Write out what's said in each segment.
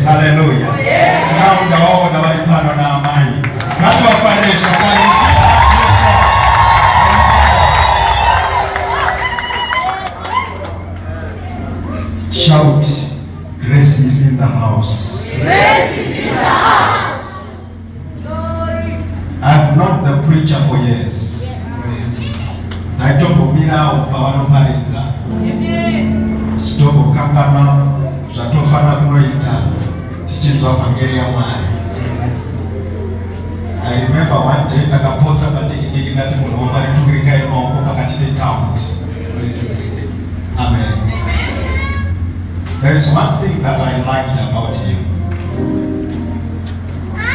Hallelujah. Now the whole the body plan on our mind. That's what financial. Shout, grace is in the house. Grace is in the house. Glory. I've known the preacher for years. Naitobo mirao pawano parenza. Sitobo kampana zatofana kunoita teachings of Evangelia mwari. I remember one day nakapotsa padiki ngati munhu wopari tukurika emaoko pakati petaundi. Amen. There is one thing that I liked about you.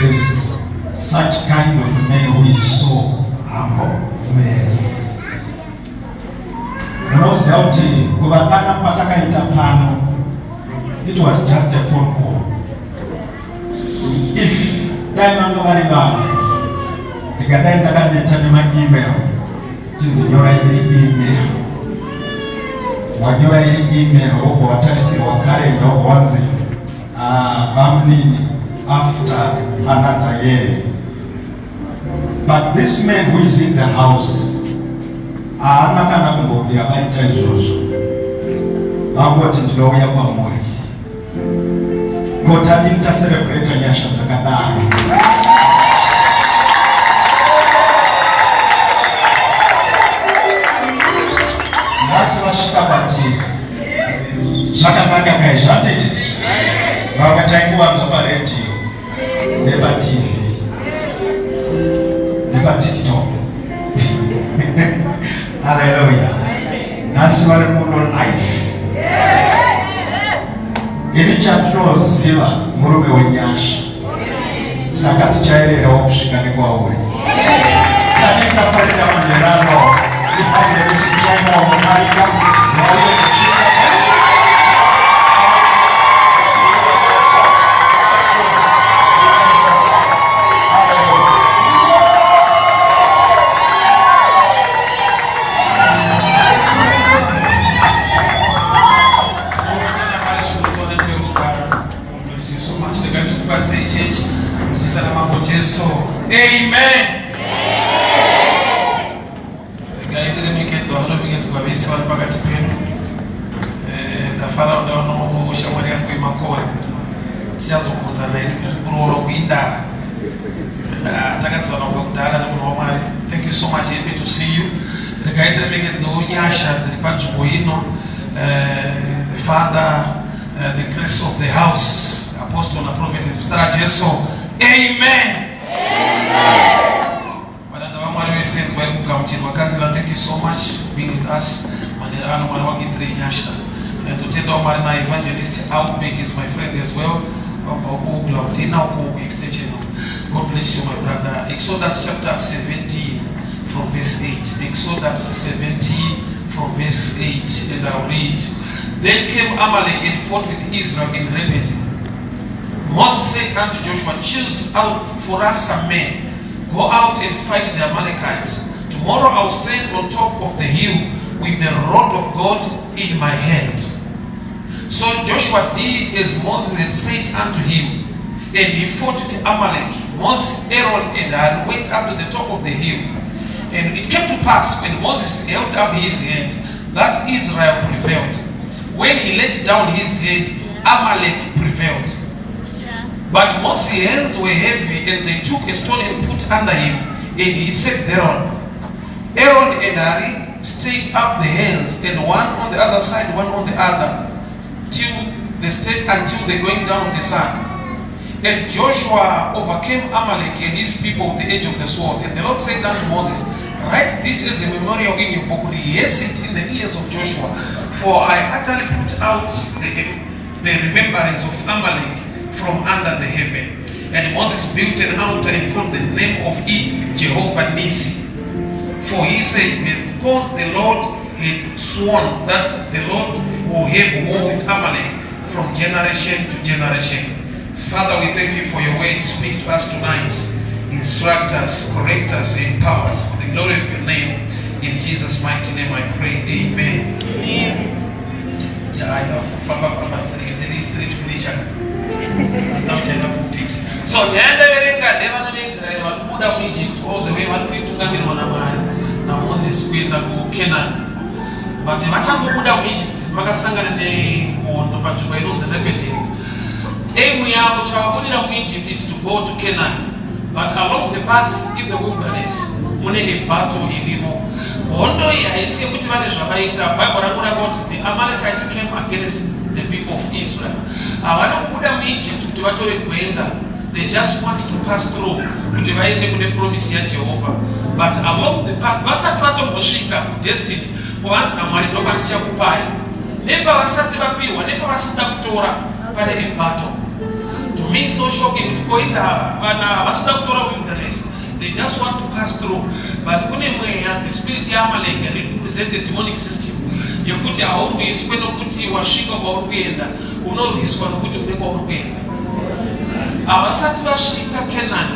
There's such kind of a man who is so humble. Yes. Unoziauti kuvatana patakaita pano, it was just a phone call. If daimanga vari vava ndikadai ndakaneta nema-email tinzinyora iri email wanyora iri email wobva watarisirwa kalenda wobva wanzi vamnini after another year. But this man who is in the house haana kana kumbobvira vaita izvozvo, vangoti ndinouya kwamuri kotani taserebreta nyasha dzakadaro. Nhasi vasvika kwatiri zvakanaka kai zvatete vamwe taikuvanza paredhiyo nepaTV nepaTikTok. Haleluya. Nhasi vari muno life. Ini chatinoziva murume wenyasha, saka tichaererawo kusvika nekwauri. Tanitafarira manherano ipanevisitiaimo mumarika vauye tichika Amen. Thank you so much. Happy to see you. The father, the grace of the house, apostle and prophet is Mr. Jeso. Amen. Thank you so much for being with us. And to tell my evangelist Outmate is my friend as well. God bless you, my brother. Exodus chapter 17 from verse 8. Exodus 17 from verse 8. And I'll read. Then came Amalek and fought with Israel in Rephidim. Moses said unto Joshua, choose out for us some men. Go out and fight the Amalekites. Tomorrow I'll stand on top of the hill with the rod of God in my hand. So Joshua did as Moses had said unto him, and he fought with Amalek. Moses, Aaron, and Hur went up to the top of the hill. And it came to pass, when Moses held up his hand, that Israel prevailed. When he let down his hand, Amalek prevailed. But Moses' hands were heavy, and they took a stone and put under him, and he sat thereon. Aaron and Hur stayed up the hands, and one on the other side, one on the other, till they stayed until the going down of the sun. And Joshua overcame Amalek and his people with the edge of the sword. And the Lord said unto Moses, write this as a memorial in your book, rehearse it in the ears of Joshua, for I utterly put out the remembrance of Amalek from under the heaven. And Moses built an altar and called the name of it Jehovah Nissi. For he said, because the Lord had sworn that the Lord will have war with Amalek from generation to generation. Father, we thank you for your word. Speak to us tonight. Instruct us, correct us, empower us for the glory of your name. In Jesus' mighty name I pray. Amen. Amen. Yeah, I love Famba Famba Street. So nyanda verenga ndeva na Israeli walikuda mu Egypt all the way walikuitungamirwa na Mwari na Moses kuenda ku Canaan. But vachangobuda mu Egypt vakasangana nehondo panzvimbo inonzi Rephidim. Aim yavo chavabudira mu Egypt is to go to Canaan. But along the path in the wilderness mune a battle irimo. Hondo iyi haisi yekuti vane zvavaita. Bible rakuramba kuti the Amalekites came against the people of Israel. Havana kubuda mu Egypt kuti vatore gwenga. They just want to pass through kuti vaende kune promise yaJehovha. But along the path vasati vatombosvika kudestiny kwanzi naMwari ndoba ndichakupai. Nepavasati vapiwa nepavasida kutora pane a battle. To me so shocking kuti koinda vana vasida kutora wilderness. They just want to pass through. But kune mweya, the spirit ya Amalek represents a demonic system. Yokuti haurwiswe nokuti wasvika kwauri kuenda, unorwiswa nokuti ude kwauri kuenda. Havasati vasvika Canaan,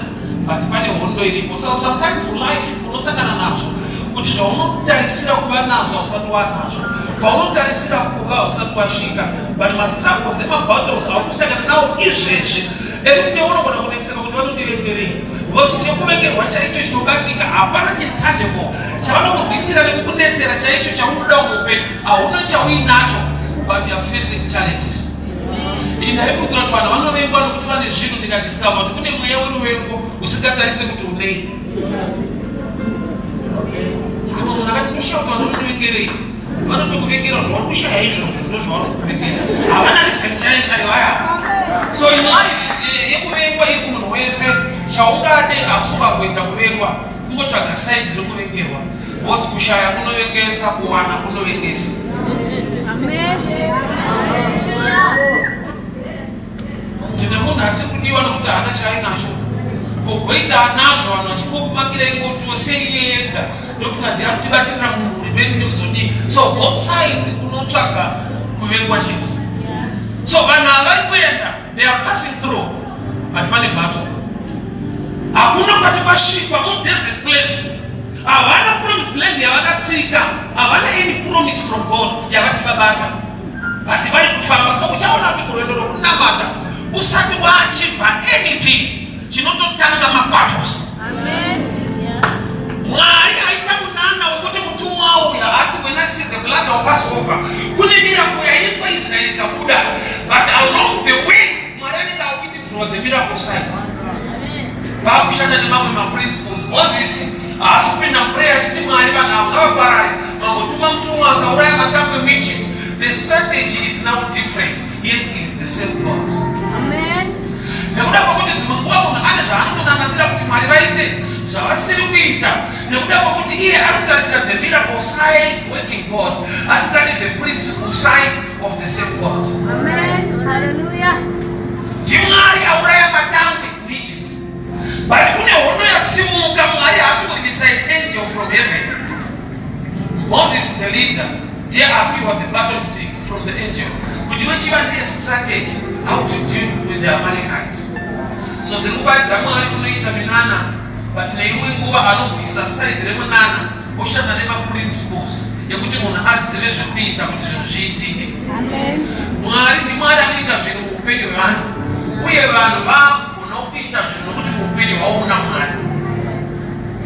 but pane hondo iripo. So sometimes in life unosangana nazvo kuti zvaunotarisira kuva nazvo usati wanazvo, paunotarisira kuva usati wasvika, but mastruggles nemabattles aukusangana nawo izvezvi ekuti neunogona kunetseka kuti vanondiregerei. Because chekuvengerwa chaicho chinobatika hapana chitangible chavanokurwisira nekukunetsera chaicho chaunoda umupe hauna chauinacho, but you are facing challenges. Inaifutura kuti vanhu vanovengwa nokuti vane zvinhu ndikadiscover kuti kune mweya weruvengo usingatarise kuti unei. Munhu akati kushauta vanondivengerei, vanotokuvengera zvavari kushaya izvozvo ndo zvavari kukuvengera, havana research yaishayo aya. So in life yekuvengwa iri kumunhu wese chaungade hakusingavoenda kuvengwa, kungotsvaga saidi rekuvengerwa. Because kushaya kunovengesa, kuwana kunovengesa. Tine munhu asi kudiwa nokuti haana chaainacho. Kugoita anazvo vanhu vachikokumakira ingoti osei yega ndofunga ndiyakutibatirira munhu rimweni ndokuzodii. So both sides kunotsvaga kuvengwa chete. So vanhu havari kuenda, they are passing through, but pane battle. Hakuna kwati kwasvikwa mu desert place. Havana promised land yavakatsika, havana any promise from God yakati vabata, but vari kufamba. So uchaona kuti kurwendo rwokunamata usati waachieve anything chinototanga mabattles. Mwari aita munana wekuti mutumwa uya ati when I see the blood of Passover kune miracle yaitwa Israeli ikabuda, but along the way Mwari anenge awithdraw the miracle site. Vakushanda nemamwe maprinciples. Moses haasi kupinda muprayer achiti Mwari vanhu ava ngavaparare, mangotuma mutumwa akauraya matangwe muEgypt. The strategy is now different, yet is the same God. Nekuda kwokuti dzimwe nguva munhu ane zvaanotonamatira kuti Mwari vaite zvavasiri kuita, nekuda kwokuti iye anotarisira the miracle side working God asikadi the principle side of the same God. ndiMwari auraya matangwe muEgypt, but kune hondo yasimuka. Mwari haasi kuibisa an angel from heaven. Moses the leader ndiye apiwa the battle stick from the angel kuti wechiva ndiye strategy how to deal with the Amalekites. So ndiri kubaridza Mwari kunoita minana, but neimwe nguva anobvisa side remunana oshanda nemaprinciples ekuti munhu azive zvekuita kuti zvinhu zviitike. Mwari ndiMwari anoita zvinhu muupenyu hwevanhu, uye vanhu vagona kuita zvinhu nokuti muupenyu hwavo muna Mwari.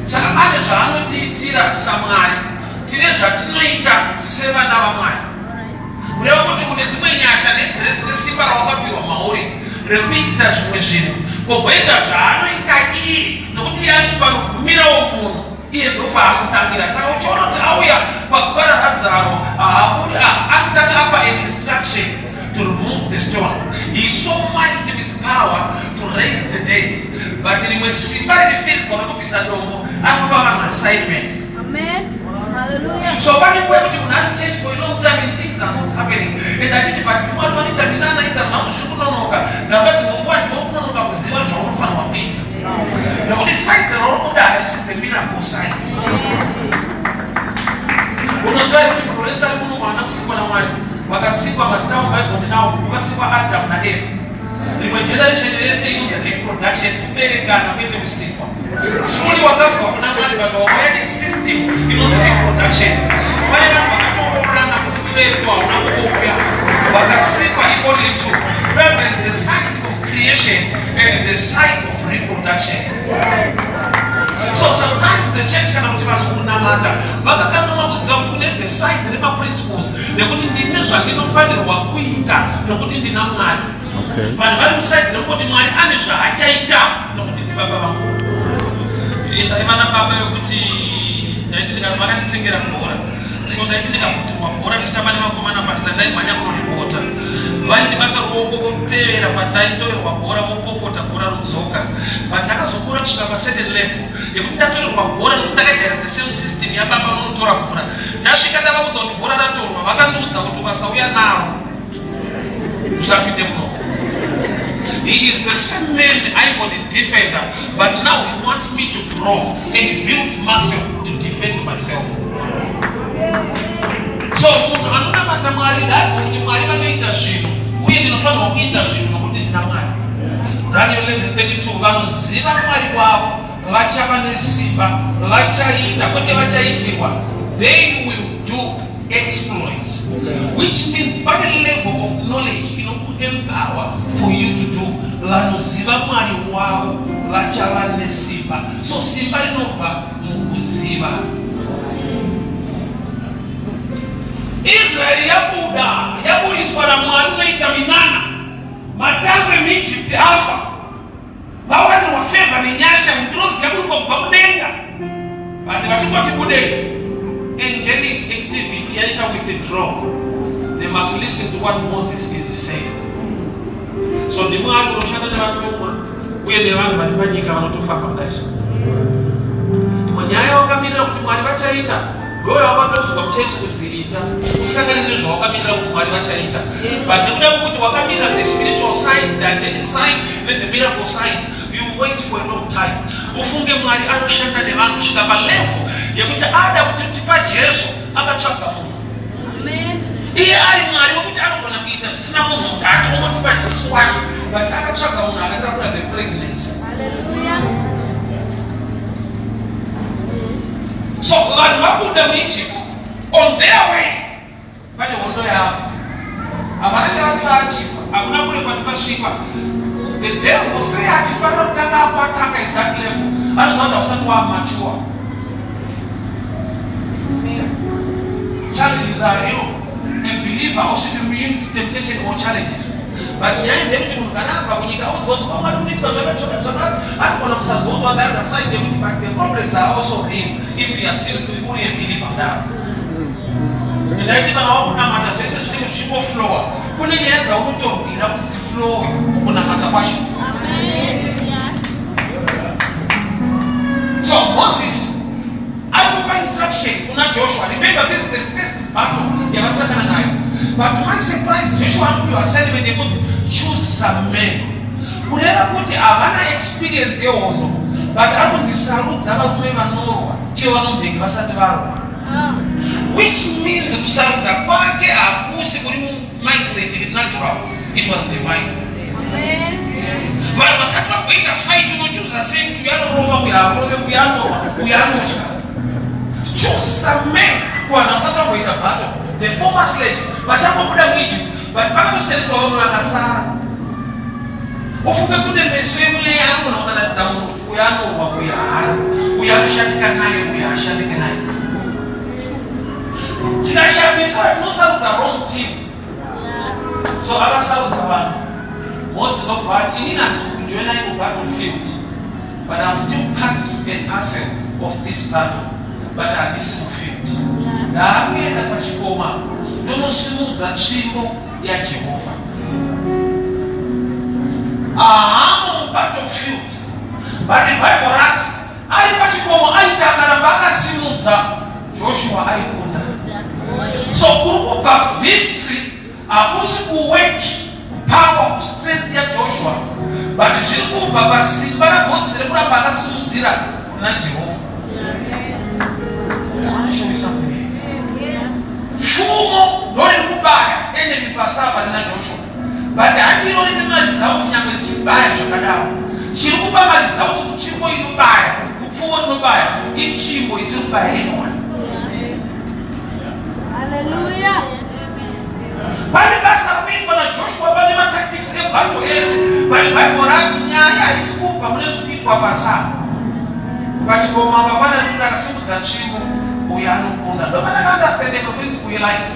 Saka ane zvaanotiitira saMwari, tine zvatinoita sevana vaMwari. Kureva kuti kune dzimwe nyasha negrace nesimba rawakapiwa mauri rekuita zvimwe zvinhu, kogoita zvaanoita iye nokuti iye anoti panogumirawo munhu iye ndopaanotangira. Saka uchiona kuti auya paguva raLazaro anotanga apa an instruction to remove the stone. He is so mighty with power to raise the dead, but rimwe simba riri physical rekubvisa dombo anopa vanhu assignment. So pane nguva yekuti munhu ari church for a long time and things are not happening, and achiti but Mwari vanoita minana ita zvangu zviri kunonoka, ndapati munguva ndiwo kunonoka kuziva zvaunofanirwa kuita, nokuti side rauri kuda haisi the miracle side. Unoziva kuti munhu wese ari kuno mwana kusikwa naMwari vakasikwa mazita mubhaibheri nawo vakasikwa Adam naEva. Rimwe generation rese inonzi reproduction, kuberekana kwete kusikwa. Surely wakabva kuna Mwari but wauya system inonzi reproduction. Pane vanhu vakatoorana kuti kuvepo hauna kuouya, vakasikwa equally too. There is the side of creation and the side of reproduction. So sometimes the church can have matter, but I can't know the side the principles. They put in the nation, they don't find it what we eat, no put in the number. But when we said the putting my energy, I checked up, no put it to Baba. In the Baba, which I didn't have money to get a more. So they didn't have to work. This time I come and then my reporter. Why the matter of Tera, what title, what Popota, Soka. But that's a good of a certain level. You put that to one at the same system, Yababa Torapura. Now she can have to Borada to Maganuta to Masawia now. He is the same man, I was the defender, but now he wants me to grow and build muscle to defend myself. So, another matter, that's what you might have internship. We are in a form of internship, no put it in a mind. Daniel 32, Vamos, Ziva Mariwa, Lacha Siba, Lacha Ita, whatever Itiwa, they will do exploits, which means by the level of knowledge, empower for you to do. Lano Ziva Mariwa, Lacha Siba. So, Simba Nova, Muziva. Israel yaburizwa na mwarunaita minana matangwe Egypt afa bawani wa favor minyasha mdrozi yaburizwa kwa mudenga bati tibudenga angelic activity yaita withdraw. They must listen to what Moses is saying. So the mwaru roshana na watumwa wende wangu walipanyika wanotufa paradise mwanyayo wakamira kutumwari wachaita Go about to from church with the eater. Second is Wakamina to Marivachaita. But the Wakamina, the spiritual side, the angelic side, then the miracle side, you wait for a long time. Ufunge Mari Anoshanda de Manushka Balefo, Yamuta Ada to Pajeso, Abachaka. Amen. Here I Mario, which I don't want to meet a snapple, I don't want to buy the swash, but Abachaka, I don't have the pregnancy. Hallelujah. So God put them in Egypt on their way. But they won't have the devil say I cannot turn up attack at that level. I was not of someone mature. Challenges are real. And believer also immune to temptation or challenges. But in the end, when you go out, I don't want to say on the other side, but the problems are also real if you are still only a believer now. And I think I'm not a essentially a floor. When you enter, I want to be up to the floor. So Moses, I will by instruction, not Joshua. Remember, this is the first battle. You have a second night. But to my surprise, Joshua and people said when they could choose some men. Whenever put a experience your own, but I want to salute the women know you are not big, which means to salute a party, a mindset is natural, it was divine. But was such a way to fight to choose the same to we are not. Choose some men who are not such a way to battle. The former slaves, but I put them in Egypt, but I said to all of us, Ofuka kude meswemu ya yangu na utana zamu uyano wa uyarushanika naye uyashanika naye. Tinashabisa no sound the wrong team. So other sound one. Most of part in us who join in battlefield, but I'm still part and parcel of this battle. But at this field, na mienda kwa chikoma nono simu za chimbo ya Jehova. I'm battlefield, but in Bible writes, I pachikomo aita marabaka simu za Joshua aikunda. So group of victory, akusiku weki power strength ya Joshua, but jiliku baba simbara bonse lebura baka simu zira kuna Jehova. I want to show you something here. Fumo don't kubaya ende bipasaba na Joshua. But I don't even know results nyamwe sibaya shakadao. Chikupa ma results chimbo inubaya. Kufumo inubaya. Ichimbo isubaya anyone. Hallelujah. Bali basa kuitwa na Joshua bali ma tactics ebattle ese bali Bible nyaya isikuva mune zvikuitwa pasana. Pachikoma bana nitaka siku za chimo uyanokunda. Ndo maana understanding of things in life.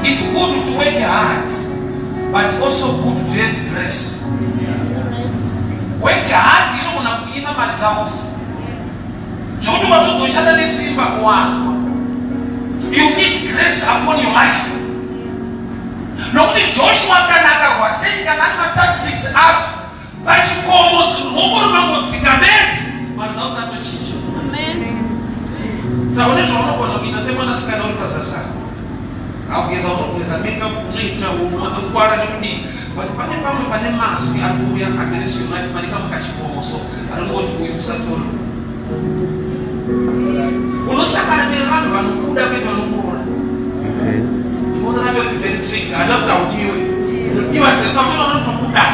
It's good to work hard, but it's also good to have grace. Work hard ina mali zao. Choto watoto shada ni simba mwanzo. You need grace upon your life. No ni Joshua kanaka wasenga na tactics up. Pachikomo ngomoro mango zikabeti. Mali zao tato chinja. Amen. Sababu ni chono kwa nitasema na sikana kwa sasa. Augeza menga punita ukwara nini but pane masu akuya against your life manika mukachikomo so I don't want to uyusatoro unosakana nevanhu vanokuda kuita vanokura tinoona nacho very tricky adakuta udiwe iwa sesauti vanotokuda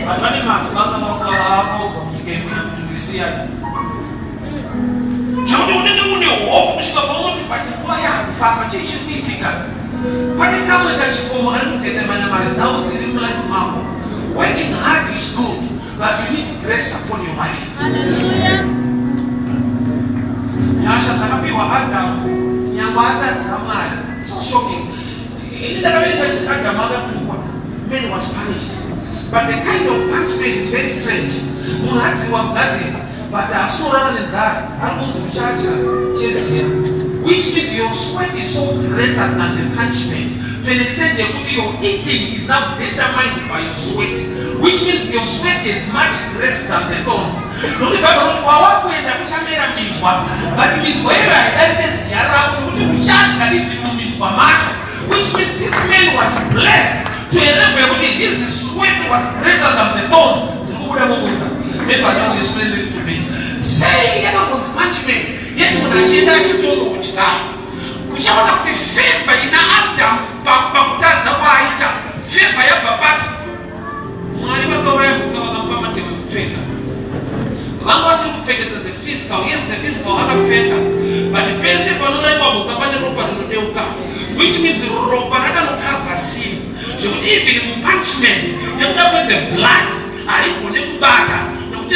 but pane masu vakauzwa munyika yemutuisiya Chauti unenge une hope kusvika paunoti pati nguva yakufamba chichikuitika. Pane kamwe kachikomo kari kutetemanya mari zavo dziri mulife mako. Working hard is good, but you need grace upon your life. Hallelujah. Nyasha dzakapiwa Adamu nyangwa atadzira Mwari. So shocking. Ini ndakaverenga kuti Adamu akatukwa. Man was punished. But the kind of punishment is very strange. Munhu adziwa mugadheni. But asorana nenzara arikunzi kuchacha cheziya, which means your sweat is so greater than the punishment to an extent that your eating is now determined by your sweat, which means your sweat is much greater than the thorns. Noti Bible noti wawakuenda kuchamera minzwa, but minzwa era idaridesiya rako kuti uchacha ifi muminzwa macho, which means this man was blessed to a level kuti his sweat was greater than the thorns. Maybe I need to explain a little bit. Say you know what's punishment. Yet when I say that you told me which I want to favor in Adam, Papa Tata Waita, favor ya papa. Mwani kama favor. One wasn't favor to the physical, yes, the physical other favor. But the principle which means ropa no cover sin. So even punishment, you know with the blood, I put butter. The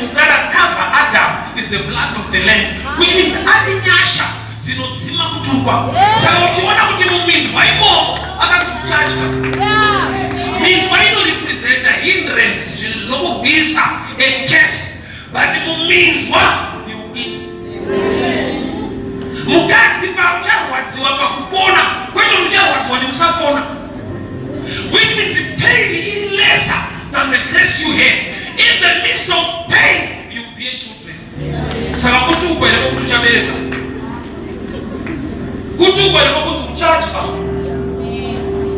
cover Adam is the blood of the lamb, which means adding Yasha, Zinozima Kutuba. So, what you want to do means why more? I got to charge her. Means why you represent a hindrance, there is no visa, a case, but it means what you eat. Mukazi Baucha, what's your Bakupona, where you share what's when you sapona, which means the pain is lesser than the grace you have. In the midst of pain, you bear children. Saka kutuba ile kutushabeleka. Kutuba ile kutuchacha.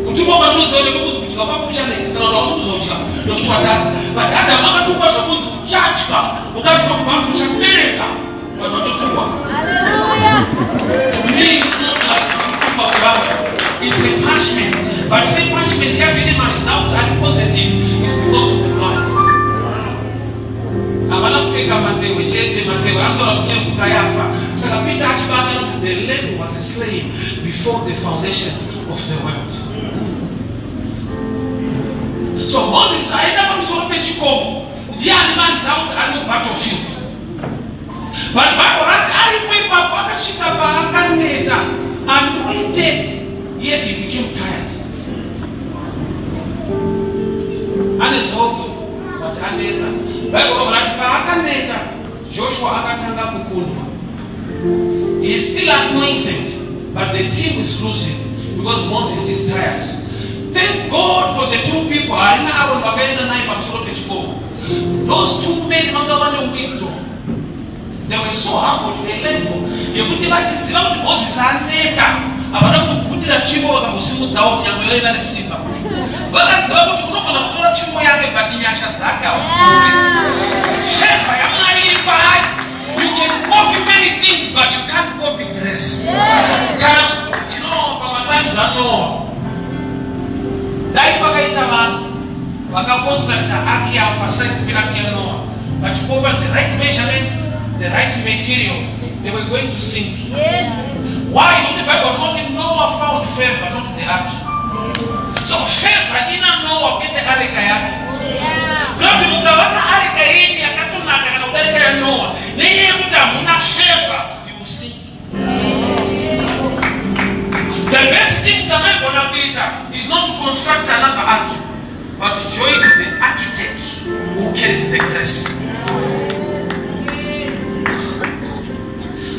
Kutuba manuzo ile kutuchika kwa kushana isana na usuzochika. Ndio kutuwa tatu. But hata mama tuba za kutuchacha. Ukafika kwa kutushabeleka. Watotoa. Hallelujah. To me it's not like kutuba kwa. It's a punishment. But say punishment every man is outside positive. It's because of the blood. Abana kufika Matewe chete Matewe antola tunia kukayafa. Saka Peter achibata to the lamb was slain before the foundations of the world. So Moses aenda kwa msolope chikomo. Ndiye alimali sauti alimu battlefield. But Bible alipwepa akashika akaneta and waited, yet he became tired. And it's also but aneta Joshua akatanga kukundwa. He is still anointed, but the team is losing because Moses is tired. Thank God for the two people. Those two men have wisdom. They were so humble to a level. Moses you can copy many things, but you can't copy grace. You know, our times are no. But you cover the right measurements, the right material, they were going to sink. Yes. Why? In the Bible, not Noah found favor, not the ark. So favor in Noah gets a ark. Not to move the ark in the Katunaka and the Noah. They have favor, you will see. The best thing to make on a beta is not to construct another ark, but to join the architect who carries the grace.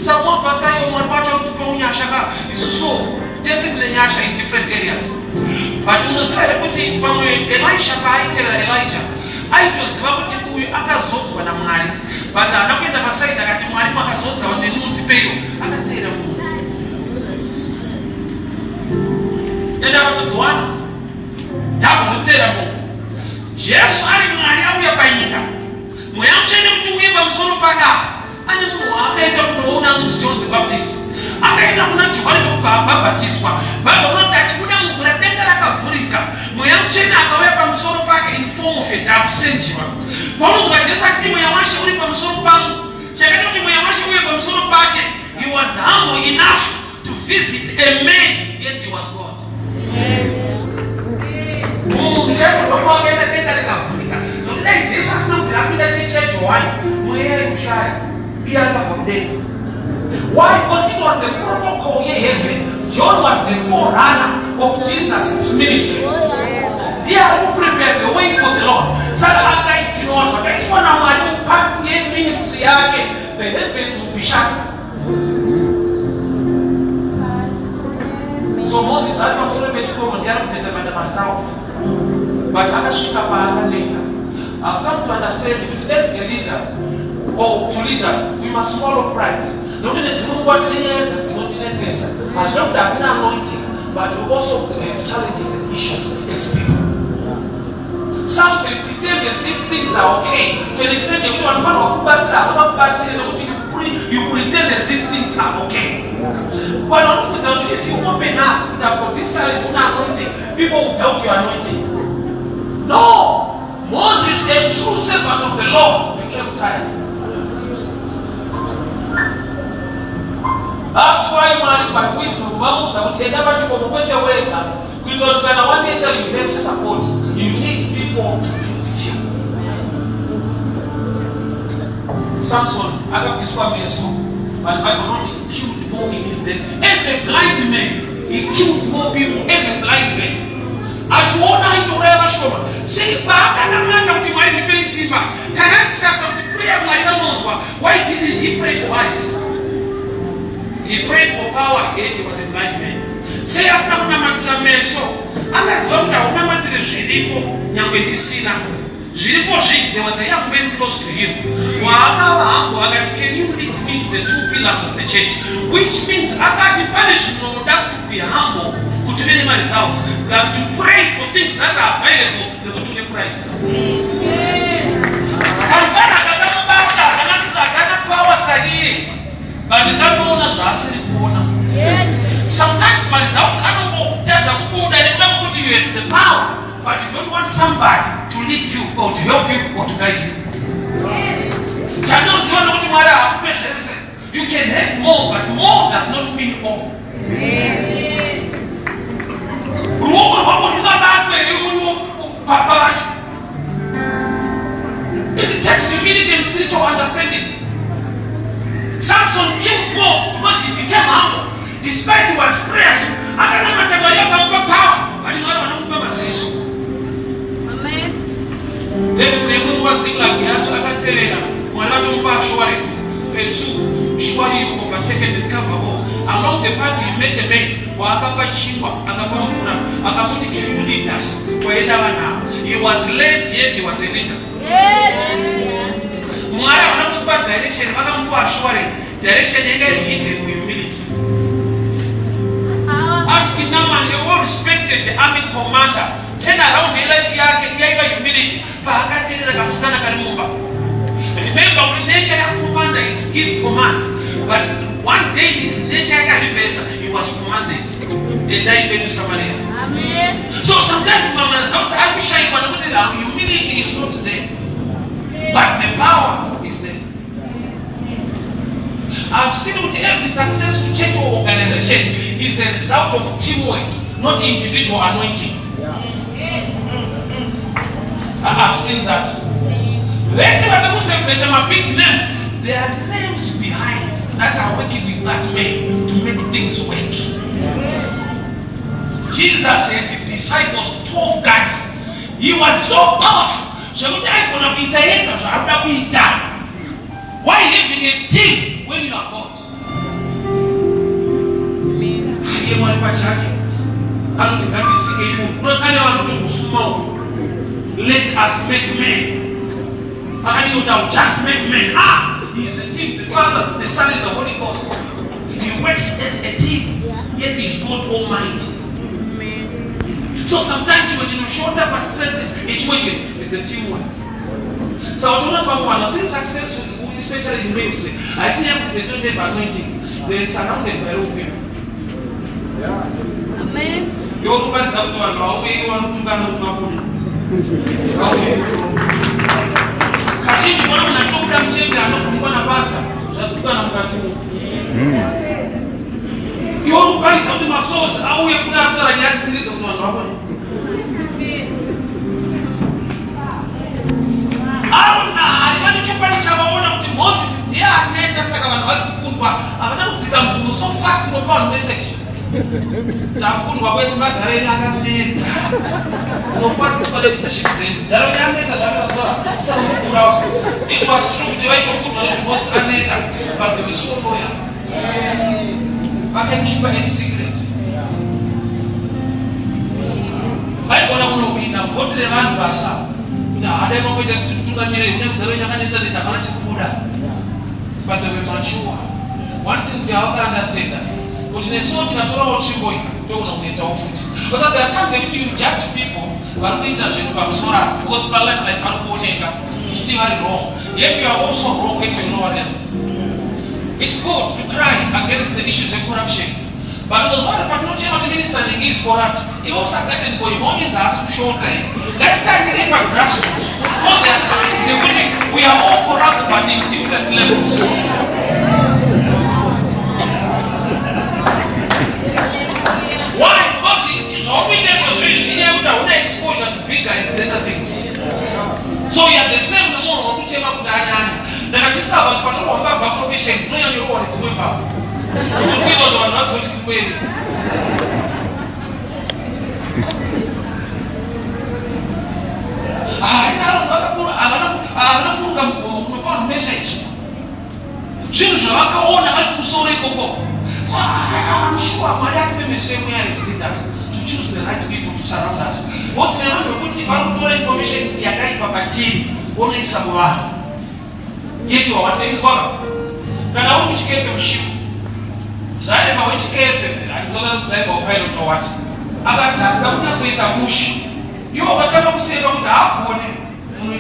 So one part time one watch out to go nyashaka is so discipline nyasha in different areas. But when you say kuti pamwe Elisha paitera Elijah aitoziva kuti uyu akazodzwa naMwari, but anakuenda pasaita akati Mwari makazodza wanenunti peyo akatera munhu. Enda vatodzwana tabo notera munhu. Jesu ari Mwari auya panyika mweya mutsvene kuti uye pamusoro paka ane munhu akaenda kunoona kuti John the Baptist akaenda kuna Johani kubhabhatidzwa. Baba vanoti achibuda mumvura denga rakavhurika mweya mutsvene akauya pamusoro pake in form of a dove senjiwa. Paunonzwa Jesu achiti mweya washe uri pamusoro pangu, chakaita kuti mweya washe uye pamusoro pake, he was humble enough to visit a man, yet he was God. Mshaka kwa akaenda denga rakavhurika. So today Jesu asina kuti apinda chechi yaJohani mweya ushaya iye akabva kudenga. Why? Because it was the protocol in heaven. John was the forerunner of Jesus' ministry. They are who prepared the way for the Lord. So that you know, that's one of my part of the ministry. The heavens will be shut. So Moses had not told me to come on the other man's house. But I shook up later. I've come to understand that as a leader, or to leaders, we must swallow pride. Not only to know what it is, it's not in a test. As long as an anointing, but we also have challenges and issues as people. Some people pretend as if things are okay. To an extent, they don't follow, but you pretend as if things are okay. But unfortunately, if you open up with this challenge, you're not anointing, people will doubt your anointing. No! Moses, a true servant of the Lord, became tired. That's why by wisdom, one day tell you have support. You need people to be with you. Samson, I got this one song, but the Bible not he killed more in his death. As a blind man, he killed more people as a blind man. As one night to Reva Shoma, say back and I'm not up to my face. Can I trust him to pray? Why didn't he pray for us? He prayed for power, yet he was a blind man. Say as na kuna matila meso, akazonta una matile jilipo nyangwe sina. Jilipo jili, there was a young man close to him. Can you link me to the two pillars of the church? Which means akati punish no that to be humble, to be anybody's house, that to pray for things that are available, they go to the pride. Power sagi. But you don't know sometimes my results I don't know that's a good I remember what you have the power, but you don't want somebody to lead you or to help you or to guide you. You can have more, but more does not mean all. It takes humility and spiritual understanding. Samson killed more because he became humble. Despite he was prayers, I don't know what power, but you know what Amen. David was like we had to tell you, when I don't pass assurance, pursue, surely you overtaken the cover. Along the path we met a man, Wakapa Chimba, Akapamfuna, Akamuti can lead us. He was late, yet he was a leader. Yes. Direction, direction hidden with humility. Ask Naaman, a well respected army commander, turn around the life yake yaiba humility. Remember, the nature of commander is to give commands, but one day his nature reverse, he was commanded. Samaria. Amen. So sometimes humility is not there, but the power is there. I've seen with every successful church or organization is a result of teamwork, not individual anointing. I've seen that. Let's say that them big names. There are names behind that are working with that man to make things work. Jesus had the disciples, 12 guys. He was so powerful. Why having a team when you are God? Let us make men. Just make men. He is a team. The Father, the Son, and the Holy Ghost. He works as a team. Yet he is God Almighty. So sometimes you shorter percentage equation is the teamwork. So I don't know if I successful, especially in ministry. I see them they don't have anointing. They are surrounded by old people. Amen. You are going to allow you want to go to Kashiji mwana mnatoka mchezo anakuwa na pasta, utakuwa na mkate. Yo ukali sauti masosa au yakuna hata rajani silizo tunaona. Alipani chupani cha waona kuti Moses ndiye aneta saka vanhu vakukundwa avana kutsika mbuno so fast ngopa message. Takundwa kwese magareni akaneta. Unokwatiswa lekutashikizeni. Daro yaneta zvakazora. Samukura. It was true kuti vaitokundwa kuti Moses aneta, but they were so loyal. Vakakeep a secret. Vaigona kunopinda vhoti revanhu basa. But they were mature. One thing you have to understand that. Because there are times when you judge people, because wrong. Yet you are also wrong if you know what it's good to cry against the issues of corruption. But those other the minister is corrupt. He also started going on in the short time. That time we have grassroots. All the times in which we are all corrupt but in different levels. Why? Because it's always association in able to exposure to bigger and greater things. So you have the same no which ever put on. Then I discovered that no one have patient, no you know what it's going back. We don't know what it's going. Message. So I'm sure my dad will be the same way as leaders to choose the right people to surround us. What we want to put in information, you guide Papa team, only Samoa. Yet you are things well. Can I which keep him ship? Driver which kept and so on driver pilot or what? I got times I would say a bush. You are whatever to say about the apple. Because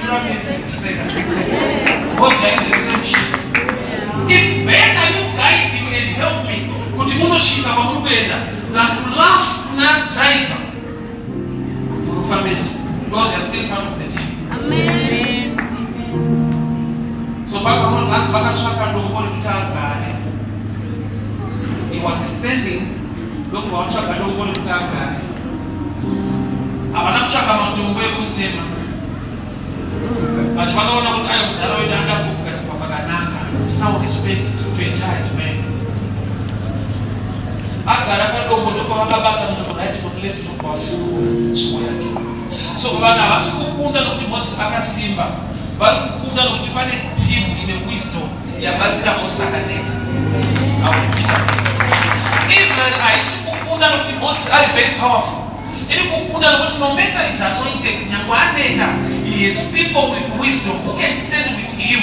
they are in the same ship. It's better you guide him and help me than to laugh not driver. Because you are still part of the team. Amen. So he was standing. Look what Chaka don't want to tag. I'm Chaka Matumbe. But if I don't know what I am, it's now respect to a child man. I got a dog with the right to left to pass. So, when I was Kunda of Timos Akasimba, but Kunda of Japan team in the wisdom, Yabazia was Sakanate. Israel, I see Kunda of Timos are very powerful. No matter is anointed, he is people with wisdom who can stand with him.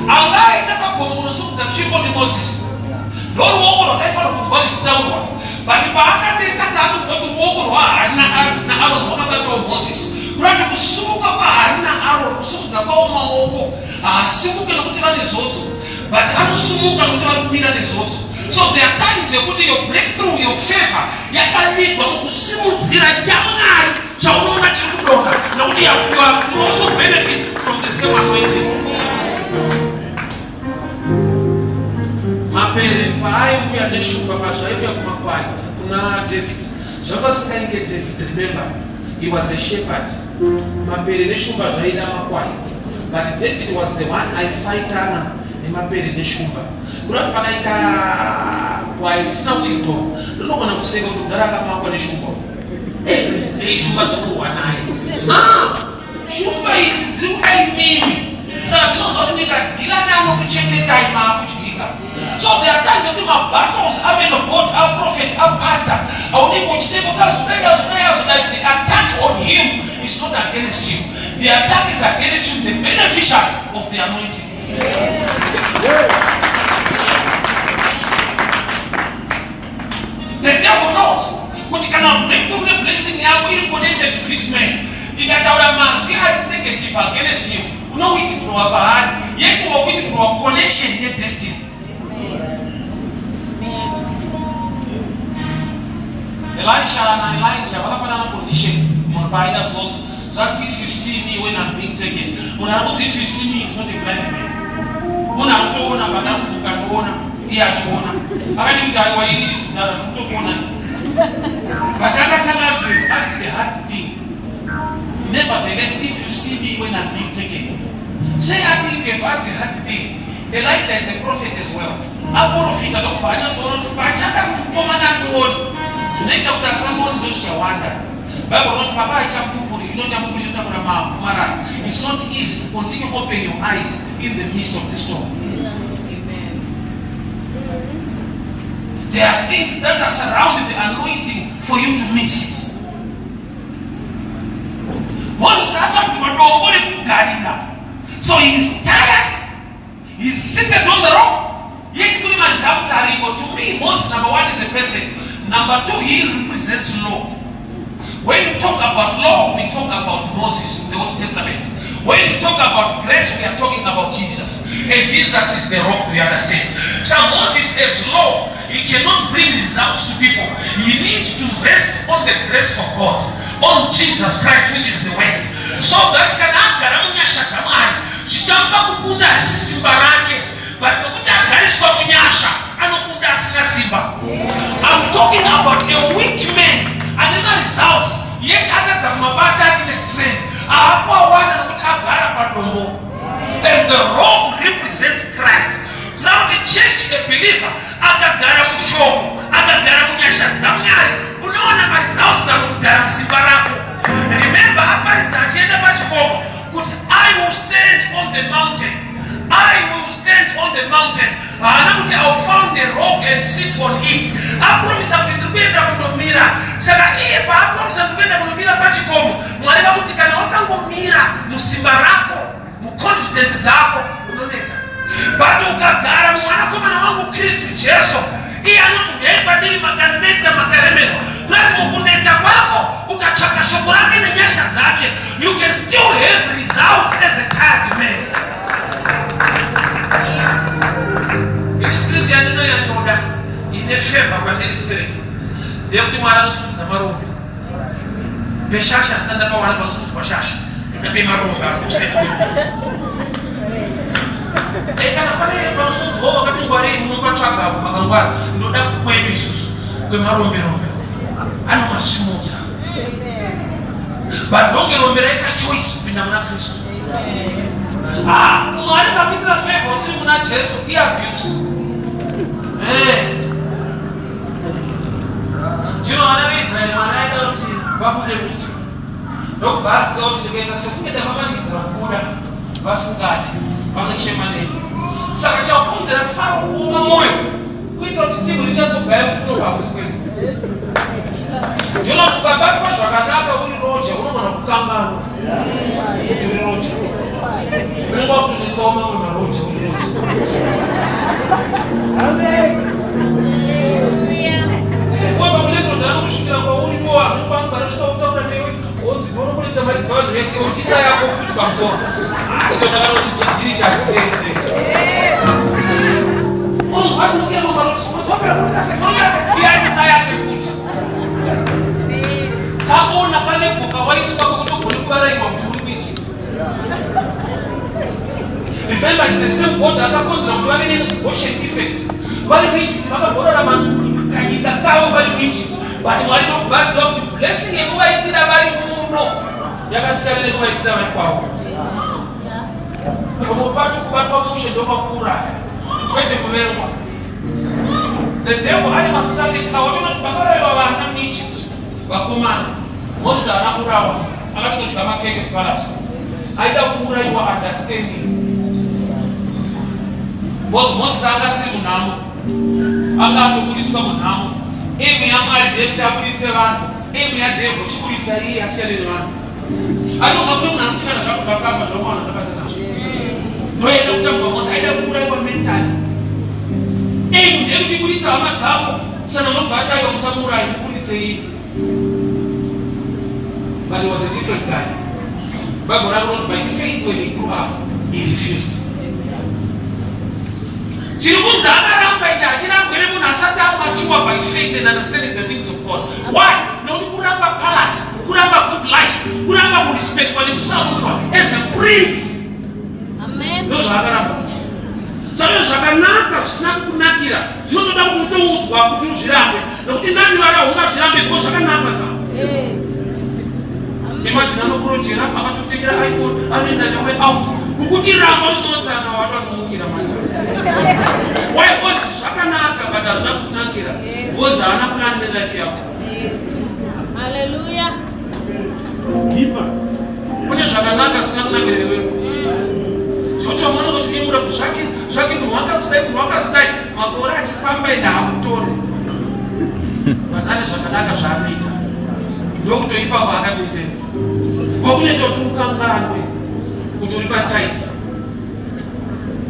Allah never go to the Moses. Don't walk on the phone with what it's down. But if I can't get to walk on Aaron Moses, grant him Suka Aaron Suka Boma, Simuka Lesotho, but I'm Sumuka Lesotho. So there are times you put your breakthrough, your favor, you can leave them smooth zira jamana. You also benefit from the same anointing. Mapere pai uya neshumba pazvaivya kumakwai kuna David. Zvakasingaike David, remember, he was a shepherd. Mapere neshumba zvaida makwai. But David was the one I fightana nemapere neshumba. Kunoti pakaita kwai risina wisdom, rinogona kuseka kuti mudara akamakwa neshumba. Everyday shumba dzokurwa naye. Shumba idzi dziri kudai mimi. Saka tinozwa kuti ndikadhila nano kuchengeta imakudyika. So there are times when my battles, I'm men of God, I'm prophet, I'm pastor. I will need to say, that the attack on him is not against him. The attack is against him, the beneficiary of the anointing. The devil knows. But you cannot break through the blessing now when connected to this man. You got our minds, we are negative against you. We know we can throw a bad, yet we are waiting for a connection, yet destiny. Elisha and Elijah, what happened on a politician? Morbidus also. That if you see me when I'm being taken, if you see me, it's not a blind man. When I'm told about that, you can go on. Here, I didn't tell you why it is not a but I can tell you, you've asked a hard thing. Nevertheless, if you see me when I'm being taken, say I think you've asked a hard thing. Elijah is a prophet as well. A prophet, I don't know, but I can't come and Neta uta someone goes to wonder. Bible not papa champupuri, you know champupuri chakuna mafumara. It's not easy to continue to open your eyes in the midst of the storm. Amen. There are things that are surrounding the anointing for you to miss it. Moses so he's tired. He's seated on the rock. Yet to me, Moses number one is a person. Number two, he represents law. When you talk about law, we talk about Moses in the Old Testament. When you talk about grace, we are talking about Jesus. And Jesus is the rock, we understand. So Moses is law. He cannot bring results to people. He needs to rest on the grace of God, on Jesus Christ, which is the word. So that can I'm talking about a weak man and the results. Yet other mabata in the strength. And the robe represents Christ. Now the church, a believer, agagara mushomo, agagara munyasha zamnyari. Unaona results na mugara msibarako. Remember, I will stand on the mountain. I will stand on the mountain. I will found a rock and sit on it. I promise something to be able to mira. Saka I promise something to be able to mira pachikomo. Mwaleba mutikana wakango mira musimbarako, muconfidence zako unoneta. Bado ukagara mwana kama na wangu Kristo Yesu. Iya nutuyepa dili maganeta makaremeno. Lazima kuneta kwako ukachaka shokorake na nyesha zake. You can still have results as a tired man. In scripture, I know that in the favor of the district, they have to marry Samarobi. Beshasha, Santa Pawana, Bashasha, the Bimarumba, who said, they can apply a person to over to worry, Mubachaka, Magamba, no doubt, Quabisus, Bimarumbi, I know a smooth. But don't get on the choice with Namaka. Não é capítulo 6, você não é Jesus e abuse. De não é Israel, mas é da outra. Vamos ver isso. Não vai ser onde ninguém está sendo. Porque deve haver ninguém que cura. Vai se dar. Vai encher maneiro. Só que já o ponto é fala uma mãe. Cuidado de ti, porque eu sou bem, porque não vai se cuidar. De não vai para jogar nada, eu vou longe. Eu não vou no campo. Eu vou longe. Bring up to the top of my road. Amen. What I'm going to do is to go to war. You want to stop talking to me? What's going to be my turn? Yes, what is I have food comes on. I don't know what it is. I say things. Oh, what you get over? What's up? Yeah, desire the food. Come on, I can't for why is going to put it. Remember, it's the same God that comes from the ocean effect. But in Egypt, but what you pass on the blessing and wait in a very moon. Yakasha and wait in a power. From a patch of Patomusha Dokura. Wait a minute. The devil animal started Sawajan Bagara in Egypt. Bakumana, Mosa, Nakurawa, I like to come and palace. I don't know you are understanding. Was Monsana Simunamo, Allah to Buddhist Comunamo. Amy, I'm a Delta, Amy, a devil, she would say, I said it one. I know some women are trying to farm as one of the person. No, I don't talk about I don't put over mental. Amy, empty with it, I'm a tabo, son of a battle of samurai, who would say. But he was a different guy. But when I wrote by faith when he grew up, he refused. By faith and understanding the things of God. Why? Not Kuramba palace, Kuramba good life, Kuramba will respect what himself as a prince. Amen. Those are Garamba. So those are Ganaka, Snap Nakira. You don't know to do what to do Shirambe. No, Tinazara, Shirambe, goes Ganaka. Yes. Imagine I'm going to take an iPhone, I mean, that way out. Who could you have also done our why was Shakanaka but does not Nakira? Was an plan life here? Hallelujah. When you Shakanaka snap Nakira, so to one of those people of Shakin, Wakas like Makora found by now, but I Shakanaka shall meet. Don't to Ipa to it. What will you do? Come back. Would you tight?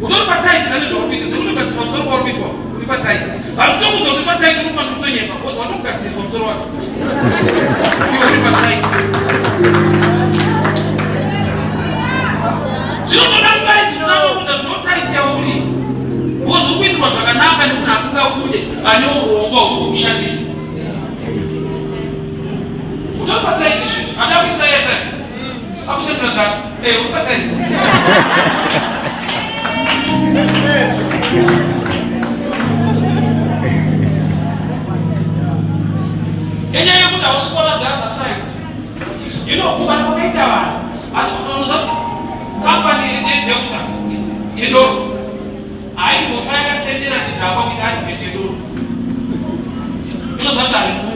Would you tight? And you look at from some orbit. Would you tight? I'm going to tight from Dunya. Was what took that from Sorot? You will tight. You don't know no tight here. Was the wind was like an hour and a half. I know who shall this. Would you tight issues? And I will say it. I'm saying that. Hey, look at it. And you put our school on the other side. You know, who are going to have company in Delta. You know, I will find a 10 years in our pocket. You know, sometimes.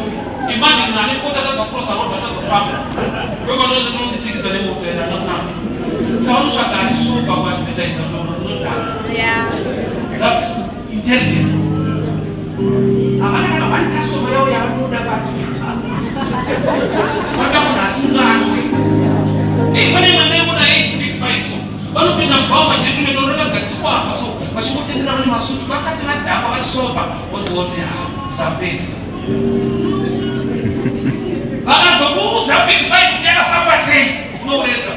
Imagine I put that across a lot of family. We're going to do the things that they want to know. So I'm sure that is so bad that is not that. Yeah. That's intelligence. I'm going to have a customer who know about it. What I'm asking now, hey, when I'm going to 8 big 5 so. I don't think I'm going to get to that. So, but she won't take the money. So, what's that? I'm going to solve what they are. Some base. As a rules have been fighting Jaffa no later.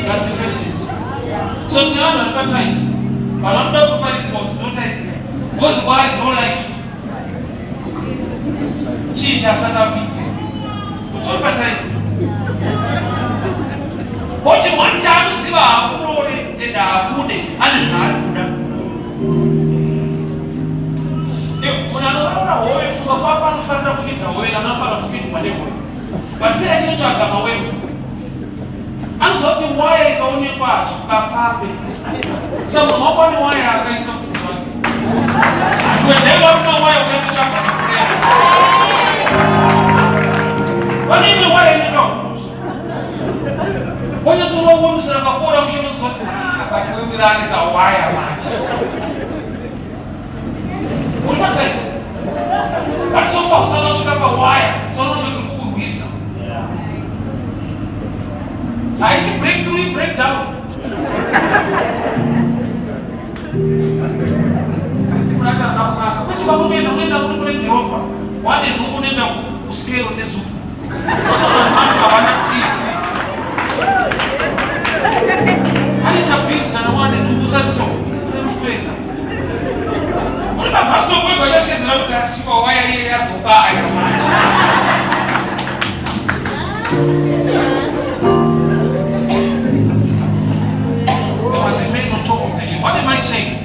That's intelligence. So now I'm not tight. But I'm not quality about no tight. What's why no life? She shall set up meeting. But don't tight. What you want to see about glory in the good and the wewe funga papa anafanya kufika wewe anafanya kufika kwa leo basi hiyo cha kama wewe anzote waya ikaone kwa kafabe sababu mambo ni waya akaisa kwa leo kuna waya ukati cha kwa kwa nini waya ni ndio wewe sio wewe msana kakora mshono zote kwa wewe ndani ka waya maji unapata hizo. But so far, so don't shaka wire. So don't make people wisdom. I see breakthrough, breakdown. Mas bago nenda kule Jehova. Wale ndugu nenda usikero nezu. Mama wana sisi. Ali kabisa na wale ndugu zangu. Ndio Una pastor foi com a gente entrando para assistir com a Uai e a Zuba aí mais. What am I saying?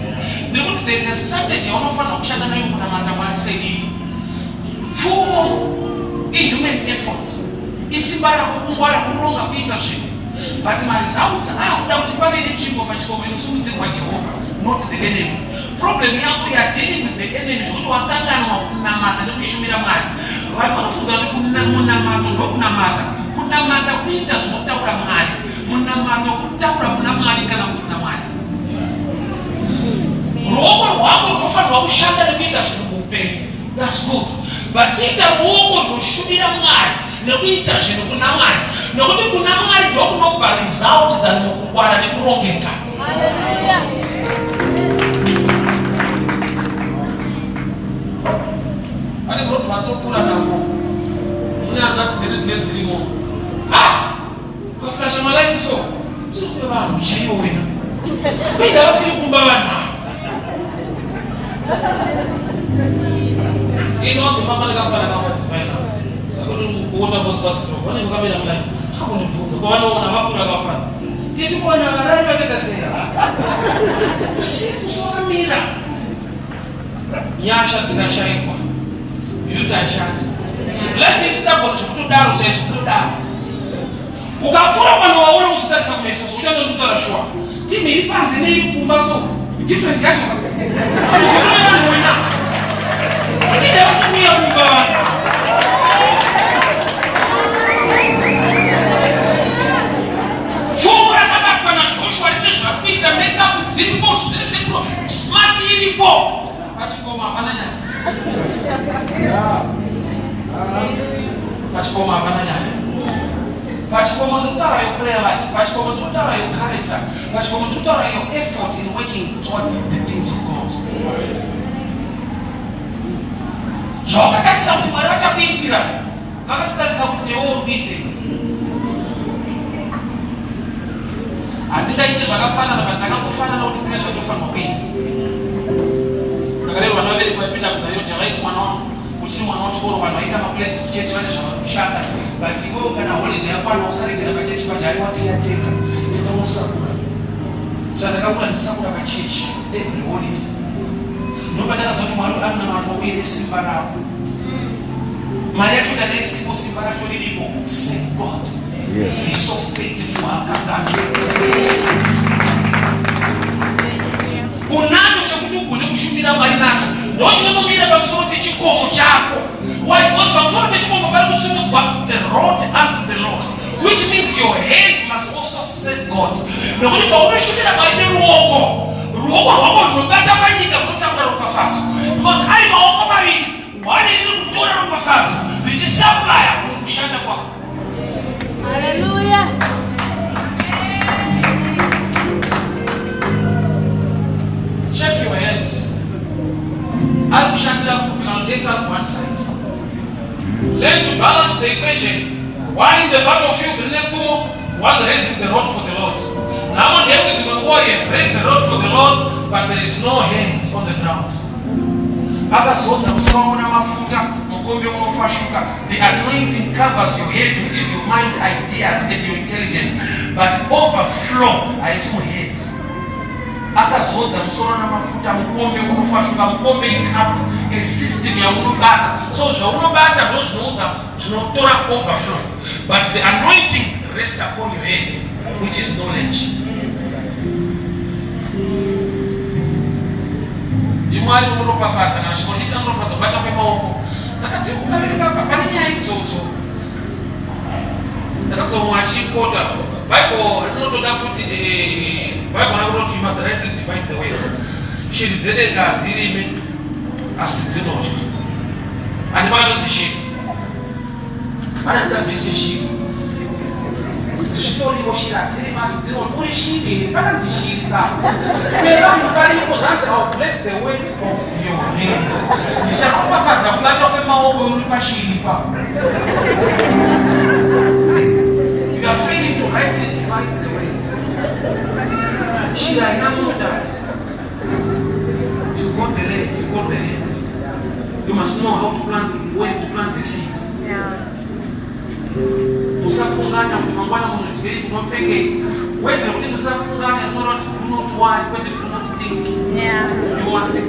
There is a strategy on offer of Shana Yamata said for inhuman effort. Isibara kukumbara kuronga leadership. But my results are without the chip of Jehovah, not the enemy. Problem yangu ya dealing with the enemy who are na mata na kushimira mali. Watu wanafunza kuna mata ndo kuna mata. Kuna mata kuita zinotaura mali. Muna mata kutaura kuna mali kana mtina mali. Roho wako kufanya wakushanga na kuita zinokupe. That's good. But sita roho kushimira mali. Na kuita zinokuna mali. Na kuti kuna mali ndo kunopa result that mukubara ni kurongeka. Hallelujah. Ade mroto watofura nako. Muna zati zilimo. Kwa flash my light so. Tuzo ba mchayo wena. Bida wasi kumbabana. Ino to family kafana kama tufana. Sababu kuota boss to. Wale mkabila mlaji. Hapo ni mfuzo. Kwa wale wana hakuna kafana. Titu kwa na barari waketasera. Usiku soka mira. Nyasha tinashaikwa. Yutashaji. Let's establish to daru says to daru. Ukafura wano waona usitasa mesa. Utano tutarashwa. Timi ipanze ne ikumbaso. Different yacho. Usione wano wena. Ide wasumia kumbawa. Fumura kabatwa na Joshua Joshua pita make up zilipo smart ilipo. Achikoma bananya. Achikoma bananya. Achikoma ndutara your prayer life. Achikoma ndutara your character. Achikoma ndutara your effort in working toward the things of God. Joga kasa mtu maracha kuitira. Wakati tutalisa kuti newo ubite. Atinda ite zvakafana na bataka kufana na kuti tinga chatofana kuita. Ngakarero vana veri kwapinda kuzariro chavaiti mwana wangu uchiri mwana wachikoro vanhu vaita maplans kuchechi vane zvavakushanda but iwewe kana holiday yakwana usaregera kachechi pajari wakiyateka enda unosakura sandakakura ndisakura kachechi every holiday ndopadakazoti mwari ana vanhu vauye nesimba ravo mari yacho dana isipo simba racho riripo save God. He's so faithful akagana. Unacho chakuti ugone kushumira mari nacho. Ndo chinomira pamusoro pechikomo chako. Why? Because pamusoro pechikomo pari kusimudzwa the road unto the Lord. Which means your head must also serve God. Nokuti paunoshumira mari neruoko. Ruoko rwako runobata panyika runotambura ropafadzo. Because ari maoko maviri. One riri kutora ropafadzo. Richisaplaya kushanda kwako. Hallelujah. Check your heads. I'll shandla on this on one side. Learn to balance the equation. One in the battlefield, one raising the rod for the Lord. Now on the equity, raise the rod for the Lord, but there is no hand on the ground. The anointing covers your head, which is your mind, ideas, and your intelligence. But overflow, I saw head. Akazodza musoro namafuta mukombe unofashuka mukombe ikapu a system ya unobata. So zvaunobata ndo zvinotora overflow. But the anointing rests upon your head, which is knowledge. Mwari unoropafadza kana shikondita unoropafadza kubata kwemaoko. Ndakati ukavereka pane nyaya idzodzo. Ndakadzomwa achikota. Bible rinotoda futi Bible rinoti you must rightly divide the word. Shiri dzedenga dzirime asi dzinodya. Andipanoti shiri. Pane ndavhese shiri. Zvitoriwo shiri adzirime asi dzinodya. Uri shiri pakanzi shiri kapa. Nevanhu varipo zvanzi I'll bless the work of your hands. Ndichakupafadza kubata kwemaoko uri pashiri ipapo. You are failing to rightly divide the word. Shiri haina muda. You got the leg, you got the hands. You must know how to plant, when to plant the seeds. Musafunganya kuti mangwana munhu tigeri kunopfekei. Whether kuti musafunganya unoroti do not worry, kwete do not think. You must think.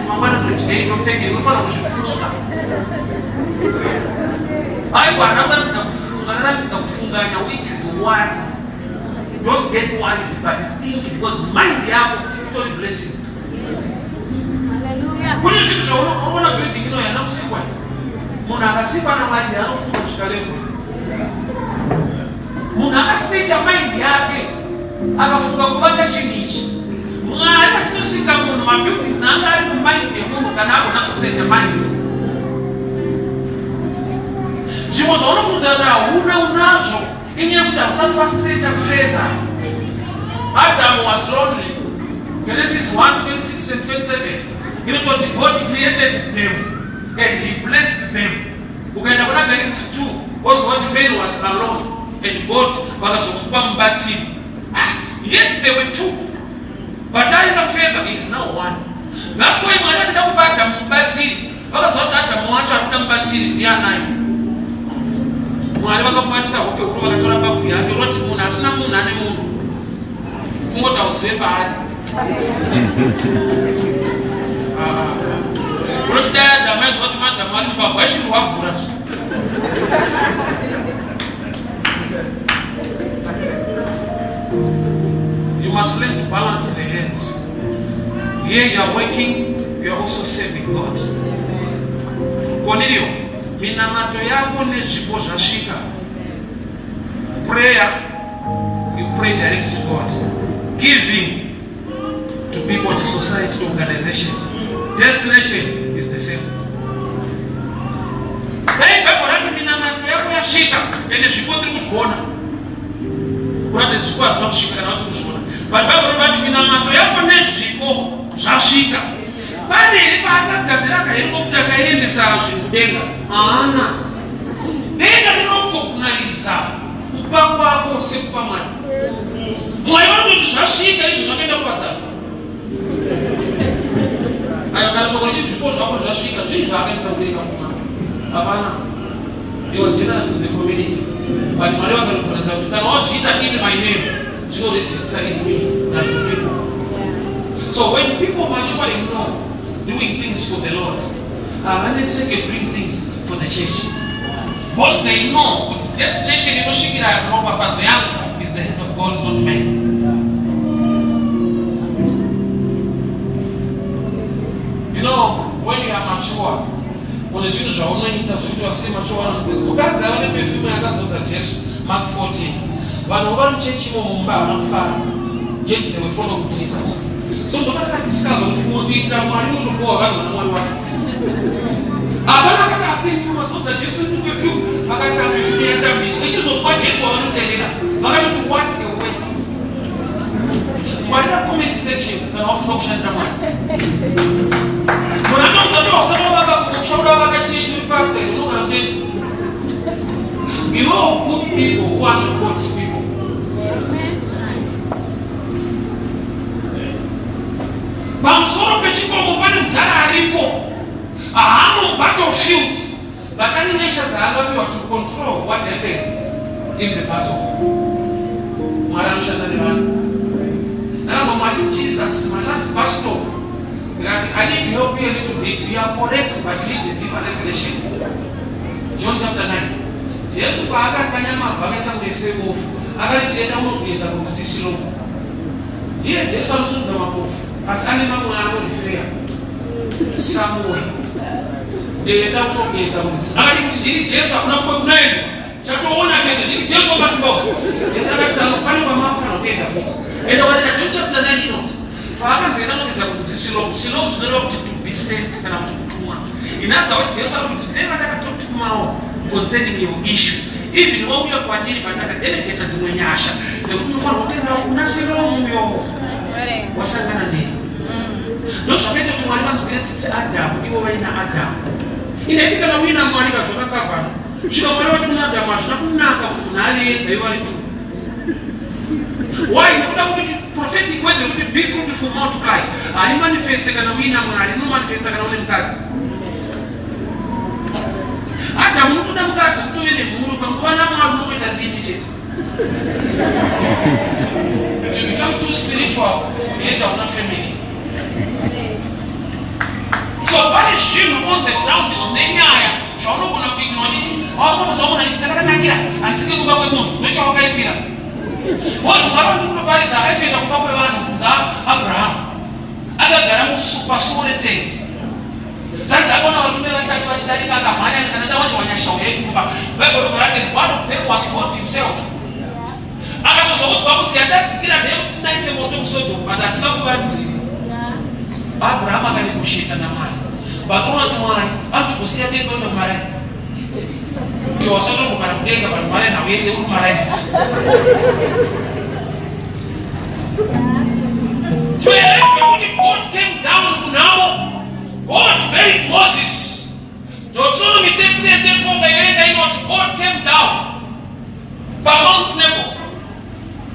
Mangwana mwenye don't think you follow kufunga. I want to kufunga which is one. Don't get worried, but think because mind yako it's only blessing. Hallelujah. Kuna kitu unaona beauty kino ya nafsi kwa. Muna akasipa na mali anafunga kushikalevu. Muna asiteja mind yake akafunga kubaka chinichi. Mwana kitusika mundu ma beauty zanga ali mu mind ya mundu kanako na kusteja mind. Jimo zono fundada unazo. Inye mtausatu wasiteja fedha. Adam was lonely. Genesis 1:26 and 27. You know what God created them and He blessed them. Ukaenda kuna Genesis 2 was what man was alone and God wakasompa mbati. Yet they were two. But I fedha is now one. That's why mwana chika kupata mbati. Wakasompa hata mwacha kuta mbati ndia nayo. Mwana wakapatisa uke ukuru wakatora babu yake. Roti muna asina muna ane munu. Mungota usiwepa hadi. Roti daya damaizu watu manda mwali babu. Aishi mwafu rashi. You must learn to balance the hands. Here you are working, you are also serving God. Cornelio, minamato yako nejipo jashika. Prayer, you pray direct to God. Giving to people, to society, to organizations. Destination is the same. Hey, but minamato yako yashika. Ene jipo tribushona. Kurate jipo asma kushika na watu kushona. But Bible minamato yako nejipo jashika. Bani ilipa katiraka iliko kutaka iende saa kudenga. Ana. Denga linoko kunaiza. Kupako wako sikupa mani. Mwayo wangu jashika ishi shakenda kupata. Ayo kana sokoni jipo wako jashika. Jini shakenda sa kudenga kuma. Hapana. He was generous in the community. But Maria Garukoneza, you can also eat in my name. She will register in me than to people. So when people mature and know doing things for the Lord, and let's say they bring things for the church. Because they know with destination is the hand of God, not man. You know, when you are mature, when the children are only interviewed, you are still mature and say, "Oh God, I want to be filming against Jesus." Mark 14. But one church yet they were following Jesus. So the man discovered what we tell Mario to go around and one water. I think you must not Jesus to give you. I can't tell you the interviews. It is what Jesus want to tell you. I want to watch the waste. Why not comment section can often option the one? When I'm not the door, some of them show up like a change with pastor. You know what I'm saying? Beware of good people who are not God's people. Bamsoro pechiko mupani mtara alipo. Ahamo battlefield. Lakini nesha zaagabiwa to control what happens in the battle. Maramusha ndani wanu. Now my Jesus, my last pastor, that I need to help you a little bit. We are correct, but you need a deeper revelation. John chapter 9. Jesus baga kanyama vagesa mwese mofu. Aga jenda mweza kumzisilo. Ndiye Jesus alusunza mapofu. Asani mambo yanayofia. Samuel. Ndio mweza kumzisilo. Aga ndiri Jesus hakuna kwa kunaenda. Chatuona chete ndiri Jesus basi boss. Yesu akataka pale kwa mafuta na kwenda futi. Ndio wacha John chapter 9 note. Fahamu tena mweza kumzisilo. Silo tunalo to be sent kana mtukutuma. Inataka wacha Yesu akututenda nataka tutumao. Concerning your issue, even when we are planning, but I delegate to Nyasha. So we found out Nasiro wasangana nini. No shapeta to one to get it Adam, you were in Adam. In a particular winner, money was on a cover. She don't want to have that much, not Nali, they want to. Why not prophetic when they would be fruitful multiply? I manifested and a winner, I didn't manifest and only cut. Hata mtu na mkati mtu yule Mungu kwa na Mungu atadinijeti. You become too spiritual, yet una family. So pane zvinhu on the ground zvinenyaya zvaunogona kuignora chiti wakutomuona chiti chakakanakira handisike kuba kwemunhu ndochawakaipira. Wozvo Mwari wandikunoparidza akaitoenda kuba kwevanhu kunza Abrahamu akagara musupasolated. Saka akona varume vatatu vachidarika akamhanya kana ndawati wanyasha uyekumba. Bible rati one of them was God himself. Akatozoudzwa kuti yatadzikira ndeyekuti tinaise moto kuSodhomu but hatikakuvanziri. Abrahamu akanegosheta naMwari. Vatoona kuti Mwari anotokusiya denga uenda kumarai. Iwe wasotombogara kudenga but Mwari nauende uri kumarai futi. To a level when God came down kunamo, God made Moses. Deuteronomy 33 and 34 by very not God came down by Mount Nebo.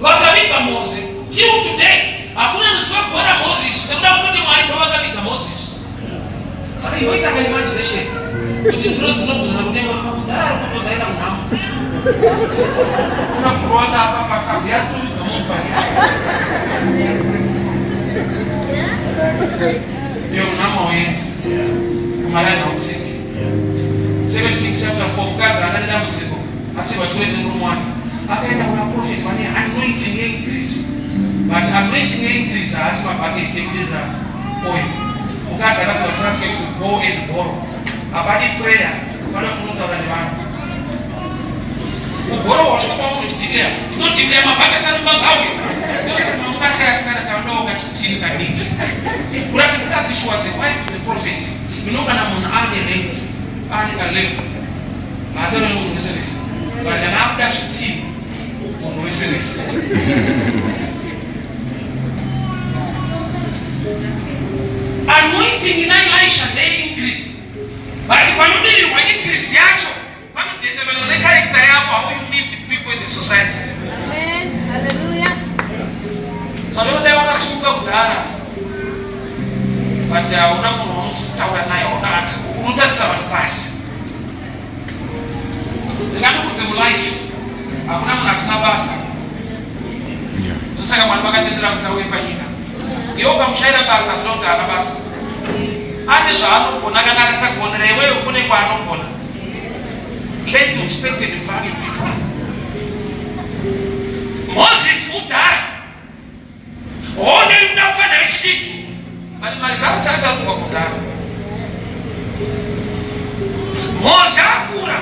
Wakavika Moses. Till today, hakuna nuswa kuona Moses. Nekuda kuti Mwari kwa wakavika Moses. Saka yoita ka imagination. Kuti ndiro zvinobvunza kudenga wakakudaro kuti uzaenda munhamo. Kuna kurwanda afa pasabu yatumika mufasi. Yo mnamo wendi kumarai nautsiki 2 Kings chapter 4 mukadzi akaenda mudziko asi vachiwende murume wake akaenda kuna prophet vane anointing increase but anointing increase haasi mabhaketi ekudirira oil. Mukadzi akapiwa task yekuti go and borrow. Hapadi prayer pano tunotaura nevanhu kubhoro wasvika pamunhu uchidhiklera tinodhiklera mabhaketi anobagawe mukasi asikana taondoka chitini kadiki kurati mukadzi she was a wife to the prophet. Kana munhu ane rank ane kalevel haatone munhu weseresi but kana akuda zvitini munhu weseresi. Anointing in Elisha they increase but panodirirwa increase yacho panodetermine necharacter yako how you live with people in the society. Amen. Hallelujah. Saka dai wakasunga kudhara but hauna munhu unotaura naye unotarisa vanhu pasi. Ndingatokudze mulife hakuna munhu asina basa. Ndosaka Mwari vakatendera kuti auye panyika. Iwo ukamushayira basa zvino kuti haana basa. Ane zvaanogona kana akasagonera iwewe kune kwaanogona. Learn to respect and value people. Moses mudhara one unafana vechidiki bali mari zavo dzachakubva kudhara. Mose akura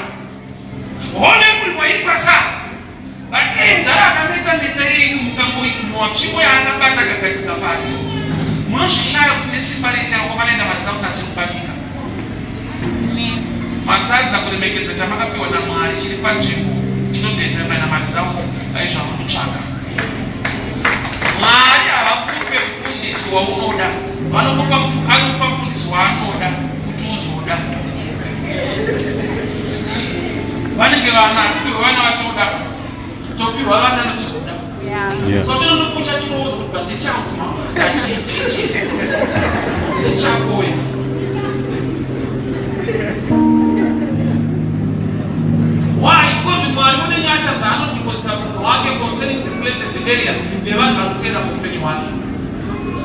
one muri waipasa but mudhara akaneta neta iri mukangoigumwa tsvimbo yaakabata akagadzika pasi. Munozvishaya kuti nesimba rese vanoenda mari zavo dzasi kubatika. Matadza kuremekedza chamakapiwa naMwari chiri panzvimbo chinodetermina mari zavo aizvamunotsvaka. Mwari havakupe mufundisi waunoda, anokupa mufundisi waanoda kuti uzoda. Vanenge vana hatipiwe vana vatoda, topihwa vana nekuzoda. So tinonokucha chirozo kuti ndechangu ndechakoya. Why? Because Mwari une nyasha dzaanodeposita munhu wake concerning the place and the area nevanhu varikutenda muupenyu hwake.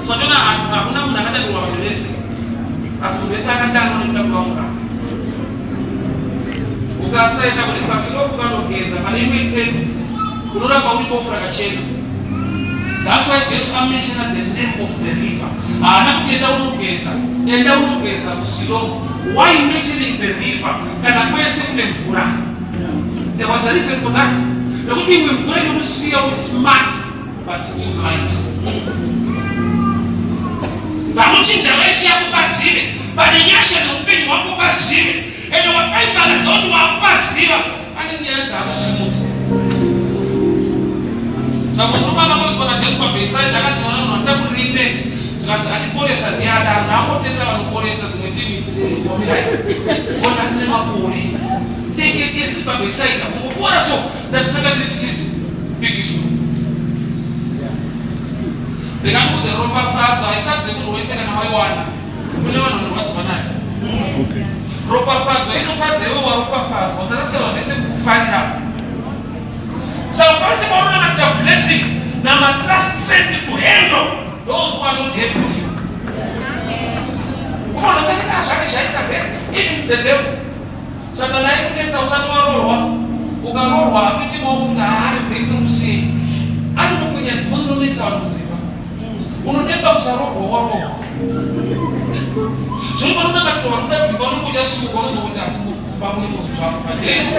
So tona hakuna munhu akadanirwa vanhu vese asi munhu vese akadanwa nekuda kwavamura. Ukasaenda kune pasi loko ukanogeza pane imwe tende unoramba uri bofu rakachena. That's why Jesus mentioned the name of the river. Haana kuti enda unogeza muSilomu. Why mentioning the river? Kana kwese kune mvura. There was a reason for that. Nekuti imwe mvura inokusiya uri smart but still blind. Vanochinja life yako pazive, pane nyasha neupenyu hwako pazive, ende wakaibalaza kuti wakupaziva ane nyaya dzaakusimudza. Saka murume akamboswa naJesu pabhesaidha akati mwana munhu atakurira ineti zvikanzi andiporesa ndiada anhu angotendera vanoporesa dzimwe timi dzinomirai ona kune makore tetiyesi pabhesaidha kungopora so ndatitanga tiri tisizi pigiswa. Ndikandikudze ropafadzo haifadze munhu wese kana waiwana kune vanhu vanorwadziwa nayo. Ropafadzo inofadza iwe waropafadzwa usarasirwa vese kukufarira. So first of all, we have a blessing. Now, we have strength to handle those who are not here with you. Ufana usataka ashaka shaita best. Even the devil. Satana ikunetsa usati warorwa. Ukarorwa apiti mwa tayari breakthrough see. Anokunya tibononetsa wakuziva. Unonemba kusarorwa warorwa. Zvino panona mati wakuda dzimba unokucha simuka unozokuti asimuka pamwe munhu zvako patese.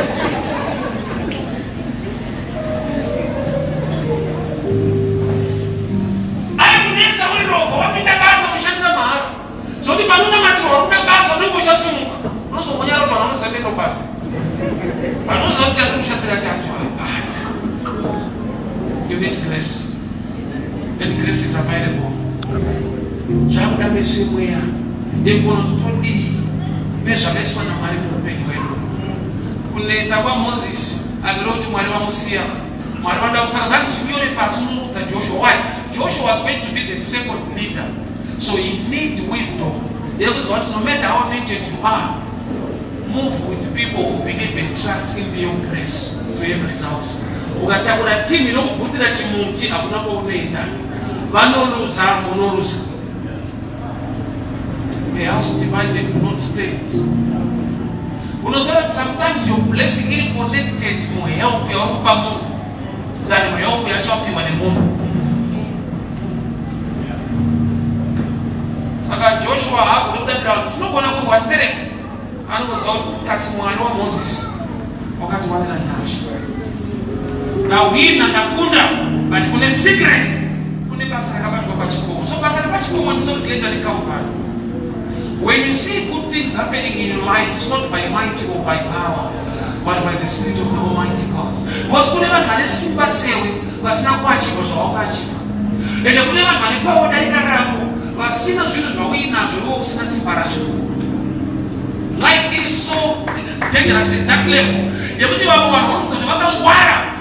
Aikunetsa uri roho wapinda basa ushandira mahara. Zvoti panona mati wakuda basa unokucha simuka unozokunya roto vanosandendo basa. Panozokuti chakushandira chacho. You need grace. And grace is available. Zvakuda meso mweya ekuona kuti todii nezvakaiswa naMwari muupenyu hwedu. Kuneta kwaMozisi agere kuti Mwari vamusiya. Mwari vada kusaka zvati zvinyore pasi unoudza Joshua. Why? Joshua was going to be the second leader. So he need wisdom. Yekuziva kuti no matter how anointed you are, move with people who believe and trust in your grace to have results. Ukatakura timu inokubvutira chimuti hakuna kwaunoenda. Vanoluza munoluza. A house divided will not stand. Sometimes your blessing is connected to help your own than help your chopping when the moon. Saka Joshua had the ground. No one was telling. And was out as one of Moses. Now we Nakunda, but with a secret. So Pastor Pachiko will not later recover. When you see good things happening in your life, it's not by might or by power, but by the Spirit of the Almighty God. Was good ever man simba sewe was not watching was all watching. And the good ever man power that was sinners we now life is so dangerous at that level. You put your one to the water.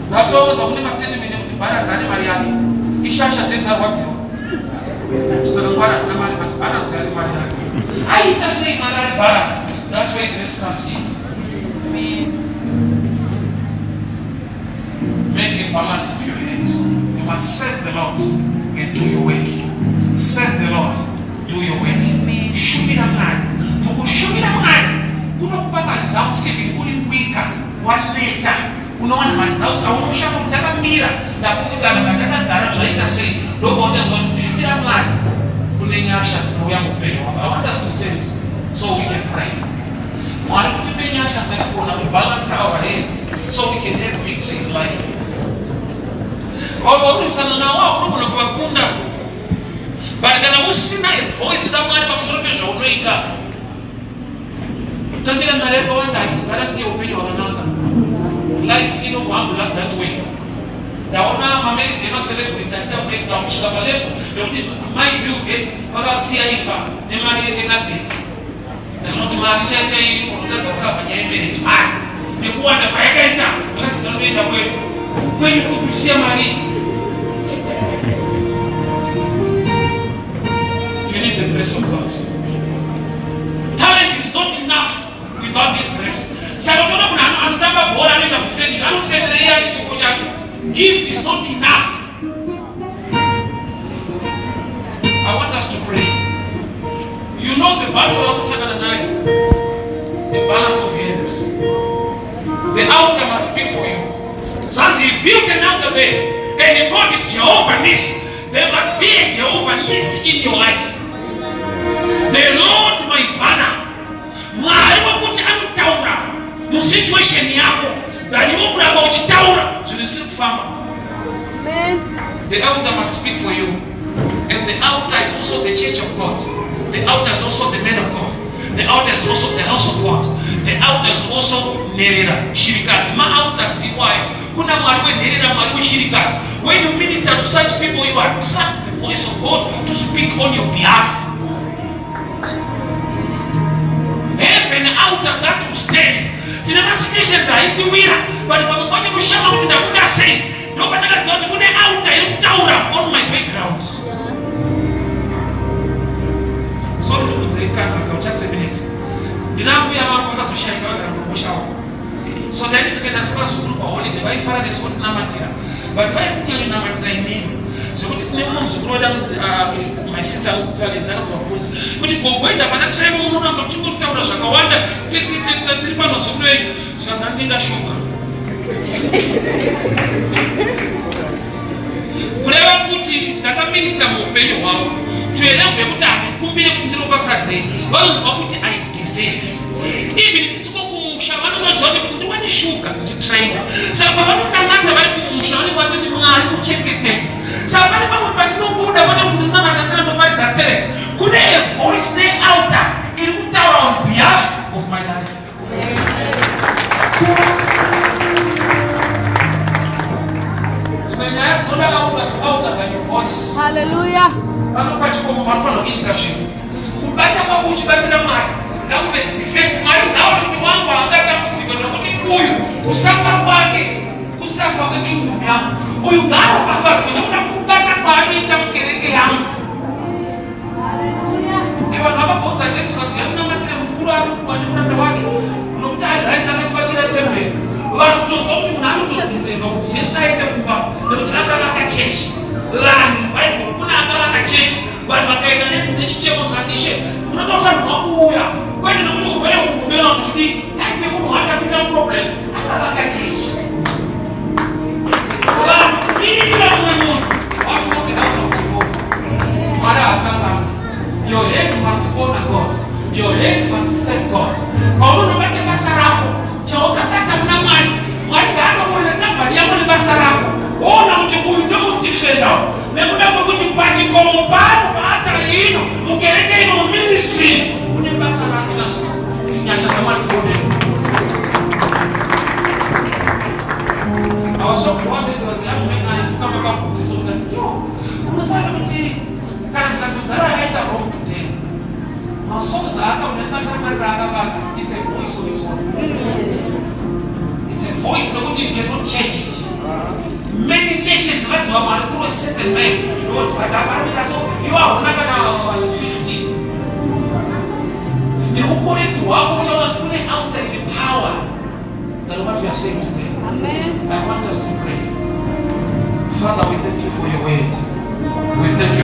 That's why the only statement to Barat and Mariaki. Ishasha tells her what you. I just say Barat. That's where grace comes in. Make a balance of your hands. You must serve the Lord and do your work. Serve the Lord, do your work. Shumira mani. Mukushumira mani. Unokupa mali zao hivi uli wika waleta. Unaona mali zao unoshaka kutaka mira na kukutana nataka gara zaita sei. Ndio moja zote kushumira mani. Kunenyasha tunaoya mpendo. I want us to stand so we can pray. Mwana kutupenyasha tutakuwa na balance our heads so we can have victory in life. Kwa sana na wao kuna kuwakunda. But kana usina voice da Mwari pakusoropesha unoita. Tambira marepo wandasi karati upenyo wananga. Life ino kuhambu like that way. Naona mameli jema celebrity achita breakdown kushika palefu. Ndio my Bill Gates wala siaiba. Ni mali yese na date. Ndio mali chacha hii unataka kufanya image. Ni kuwa na bayagaita. Wakati tunaenda kwenye kupisia mali. You need the grace of God. Talent is not enough without His grace. Gift is not enough. I want us to pray. You know the battle of 7 and 9. The balance of hands. The altar must speak for you. So he built an altar there and he called it Jehovah Nissi. There must be a Jehovah Nissi in your life. The Lord my banner. Mwari wakuti anutaura mu situation yako that you braba uchitaura zilisiku fama. The altar must speak for you. And the altar is also the church of God. The altar is also the men of God. The altar is also the house of God. The altar is also Nerera, Shirikati. Ma altar si why? Kuna mwariwe Nerera, mwariwe Shirikati. When you minister to such people, you attract the voice of God to speak on your behalf. Have an altar that will stand. Tina situation haiti wira, but pamoja kushama kuti ndakuda say, ndo pataka zoti kune altar yekutaura on my background. So just a minute. Dinamu ya mambo kwa soshaika kwa so tayari tukenda siku suru kwa holiday by Friday so tuna matira. But why kunya na matira nini? Zvekuti tine mumwe muzukuru wedu my sister anoti talent akazovafunza kuti gogoenda pana tribe munoramba muchingotaura zvakawanda tese tiri pano zukuru wenyu zvikanzi andingashuka kureva kuti ndakaminista muupenyu hwavo toelevu yekuti handikumbire kuti ndiropafadzei vanonzwa kuti I deserve even ndisiko kumusha vanongoziva kuti ndiwane shuka nditraina saka pavanonamata vari kumusha vanenge vatoti Mwari uchengetei saka pane pamwe pandinobuda vati kuti ndinamata stera ndoparidza stera kune a voice nealtar iri kutaura on behalf of my life. Hallelujah. Panopachikomo manofanira kuitika zvinhu kubata kwako uchibatira Mwari ngakuve defense. Mwari unaona kuti wangu angatambudzika nokuti uyu kusafa kwekingdom yangu uyu ngaanopafadzwa nekuda kubata kwaanoita mukereke yangu. Vanhu vakabvunza Jesu kuti yamunamatire mukuru ari kukwanya muranda wake nokuti ari right akativakira temberi. Vanhu kutonzwa kuti munhu anotodhiserva kuti Jesu aende kumba nekuti akavaka chechi vanhu Bible kuna akavaka chechi vanhu vakaenda nechichemo zvakati Ishe munotofanirwa kuuya kwete nokuti urwere ukumera kuti kudiki taipe munhu wachapinda muproblem akavaka chechi. Vanhu kumirira mumwe munhu watunoke out of Jehovah. Mwari akanga your head must honor God. Your head must serve God. Pamunobate basa rako chaukabata muna Mwari Mwari ngaanomoneka mbari yako nebasa rako ona kuti uyu ndokudifenda nekuda kwekuti pachikomo pano paata ino mukereke ino muministry une basa rako nyasha dzamwari dzioneka. I was so wanted there was a young man I took up about this so that unoziva kuti kana zvikatogara akaita wrong today masoza akaona basa ramwari raakabata it's a voice of his own. It's a voice nokuti you cannot change it. Many nations vaziva Mwari through a certain man nokuti vatabarika so iwo hauna kana 50 neukorekti hwako uchaona kuti kune altar ine power than what we are saying today. Amen. I want us to pray. Father, we thank you for your word. We thank you